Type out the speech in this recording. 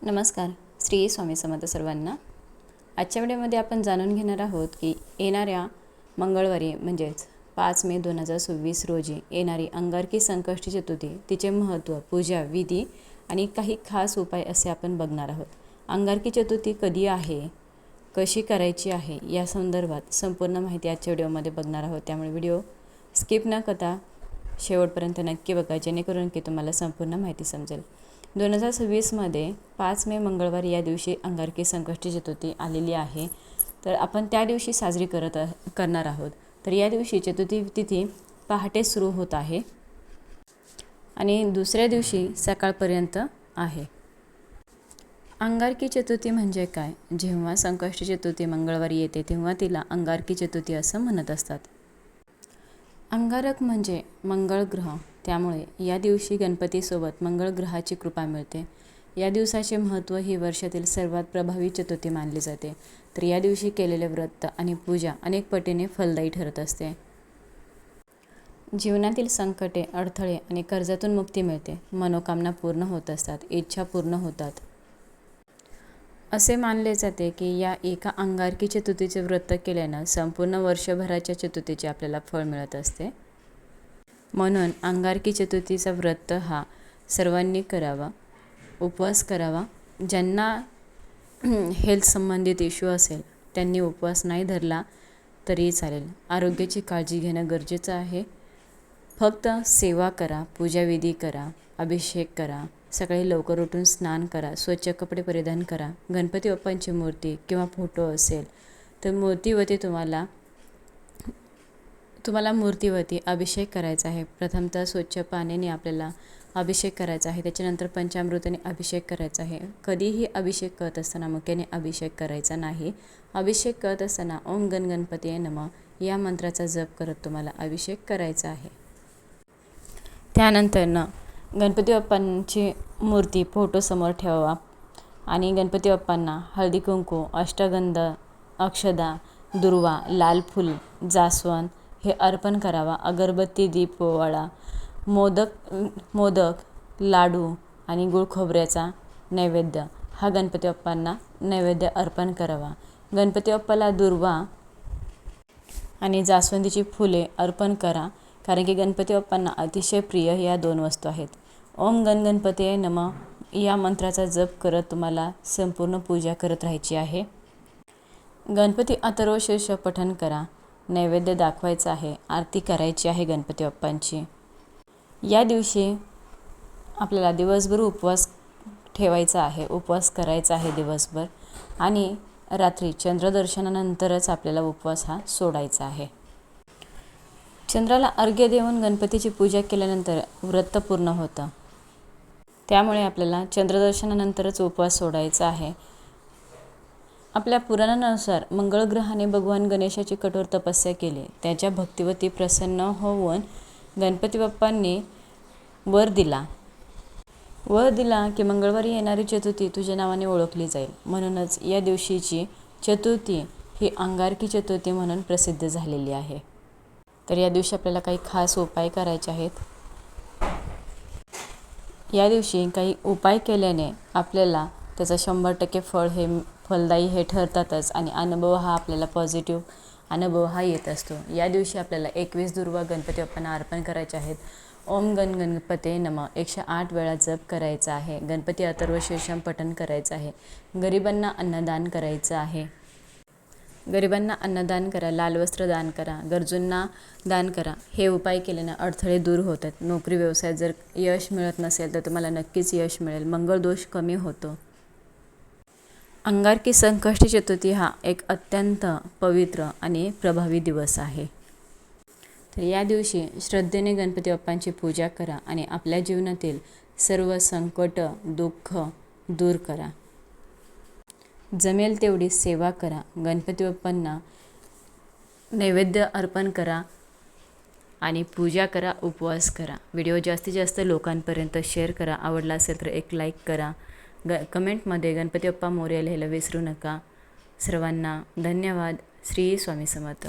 नमस्कार. श्री स्वामी समर्थ सर्वांना. आजच्या व्हिडिओमध्ये आपण जाणून घेणार आहोत की येणाऱ्या मंगळवारी म्हणजेच 5 मे 2026 रोजी येणारी अंगारकी संकष्टी चतुर्थी, तिचे महत्त्व, पूजा विधी आणि काही खास उपाय असे आपण बघणार आहोत. अंगारकी चतुर्थी कधी आहे, कशी करायची आहे या संदर्भात संपूर्ण माहिती आजच्या व्हिडिओमध्ये बघणार आहोत. त्यामुळे व्हिडिओ स्किप न करता शेवटपर्यंत नक्की बघा, जेणेकरून की तुम्हाला संपूर्ण माहिती समजेल. 2026मध्ये 5 मे मंगळवार या दिवशी अंगारकी संकष्टी चतुर्थी आलेली आहे. तर आपण त्या दिवशी साजरी करणार आहोत. तर या दिवशी चतुर्थी तिथी पहाटे सुरू होत आहे आणि दुसऱ्या दिवशी सकाळपर्यंत आहे. अंगारकी चतुर्थी म्हणजे काय? जेव्हा संकष्टी चतुर्थी मंगळवारी येते तेव्हा तिला अंगारकी चतुर्थी असं म्हणत असतात. अंगारक म्हणजे मंगळ ग्रह, त्यामुळे या दिवशी गणपतीसोबत मंगळ ग्रहाची कृपा मिळते. या दिवसाचे महत्त्व ही वर्षातील सर्वात प्रभावी चतुर्थी मानली जाते. तर या दिवशी केलेले व्रत आणि पूजा अनेक पटीने फलदायी ठरत असते. जीवनातील संकटे, अडथळे आणि कर्जातून मुक्ती मिळते. मनोकामना पूर्ण होत असतात, इच्छा पूर्ण होतात. असे मानले जाते की या एका अंगारकी चतुर्थीचे व्रत केल्यानं संपूर्ण वर्षभराच्या चतुर्थीचे आपल्याला फळ मिळत असते. म्हणून अंगारकी चतुर्थीचा व्रत हा सर्वांनी करावा, उपवास करावा. ज्यांना हेल्थ संबंधित इश्यू असेल त्यांनी उपवास नाही धरला तरी चालेल. आरोग्याची काळजी घेणं गरजेचं आहे. फक्त सेवा करा, पूजाविधी करा, अभिषेक करा, सकाळी लवकर उठून स्नान करा, स्वच्छ कपडे परिधान करा. गणपती बाप्पांची मूर्ती किंवा फोटो असेल तर मूर्तीवरती तुम्हाला मूर्तीवरती अभिषेक करायचा आहे. प्रथमतः स्वच्छ पाण्याने आपल्याला अभिषेक करायचा आहे. त्याच्यानंतर पंचामृताने अभिषेक करायचा आहे. कधीही अभिषेक करत असताना मुख्याने अभिषेक करायचा नाही. अभिषेक करत असताना ओम गण गणपतीये नमः या मंत्राचा जप करत तुम्हाला अभिषेक करायचा आहे. त्यानंतर गणपती बाप्पांची मूर्ती फोटोसमोर ठेवावा आणि गणपती बाप्पांना हळदी कुंकू, अष्टगंध, अक्षदा, दुर्वा, लाल फूल, जास्वंद हे अर्पण करावा. अगरबत्ती, दीप ओवाळा. मोदक, लाडू आणि गुळ खोबऱ्याचा नैवेद्य हा गणपती बाप्पांना नैवेद्य अर्पण करावा. गणपती बाप्पाला दुर्वा आणि जास्वंदीची फुले अर्पण करा, कारण की गणपती बाप्पांना अतिशय प्रिय या 2 वस्तू आहेत. ओम गण गणपतीये नमः या मंत्राचा जप करत तुम्हाला संपूर्ण पूजा करत राहायची आहे. गणपती अथर्वशीर्ष पठण करा. नैवेद्य दाखवायचा आहे, आरती करायची आहे गणपती बाप्पांची. या दिवशी आपल्याला दिवसभर उपवास ठेवायचा आहे, उपवास करायचा आहे दिवसभर आणि रात्री चंद्रदर्शनानंतरच आपल्याला उपवास हा सोडायचा आहे. चंद्राला अर्घ्य देऊन गणपतीची पूजा केल्यानंतर व्रत पूर्ण होतं. त्यामुळे आपल्याला चंद्रदर्शनानंतरच उपवास सोडायचा आहे. आपल्या पुराणानुसार मंगळ ग्रहाने भगवान गणेशाची कठोर तपस्या केली. त्याच्या भक्तिवती प्रसन्न होऊन गणपती बाप्पांनी वर दिला की मंगळवारी येणारी चतुर्थी तुझ्या नावाने ओळखली जाईल. म्हणूनच या दिवशीची चतुर्थी ही अंगारकी चतुर्थी म्हणून प्रसिद्ध झालेली आहे. तर या दिवशी आपल्याला काही खास उपाय करायचे आहेत. या दिवशी काही उपाय केल्याने आपल्याला त्याचं 100% फलदायी हे ठरतातच आणि अनुभव हा आपल्याला पॉझिटिव्ह अनुभव हा येत असतो. या दिवशी आपल्याला 21 दुर्वा गणपती बाप्पांना अर्पण करायचे आहेत. ओम गण गणपतीये नमः 108 वेळा जप करायचा आहे. गणपती अथर्वशीर्षम पठण करायचं आहे. गरिबांना अन्नदान करायचं आहे. गरिबांना अन्नदान करा, लाल वस्त्र दान करा, गरजूंना दान करा. हे उपाय केल्याने अडथळे दूर होतात. नोकरी व्यवसायात जर यश मिळत नसेल तर तुम्हाला नक्कीच यश मिळेल. मंगळ दोष कमी होतो. अंगारकी संकष्टी चतुर्थी हा एक अत्यंत पवित्र आणि प्रभावी दिवस आहे. तर या दिवशी श्रद्धेने गणपती बाप्पांची पूजा करा आणि आपल्या जीवनातील सर्व संकट, दुःख दूर करा. जमेल तेवढी सेवा करा. गणपती बाप्पांना नैवेद्य अर्पण करा आणि पूजा करा, उपवास करा. व्हिडिओ जास्तीत जास्त लोकांपर्यंत शेअर करा. आवडला असेल तर एक लाईक करा. कमेंटमध्ये गणपती बाप्पा मोरया लिहायला विसरू नका. सर्वांना धन्यवाद. श्री स्वामी समर्थ.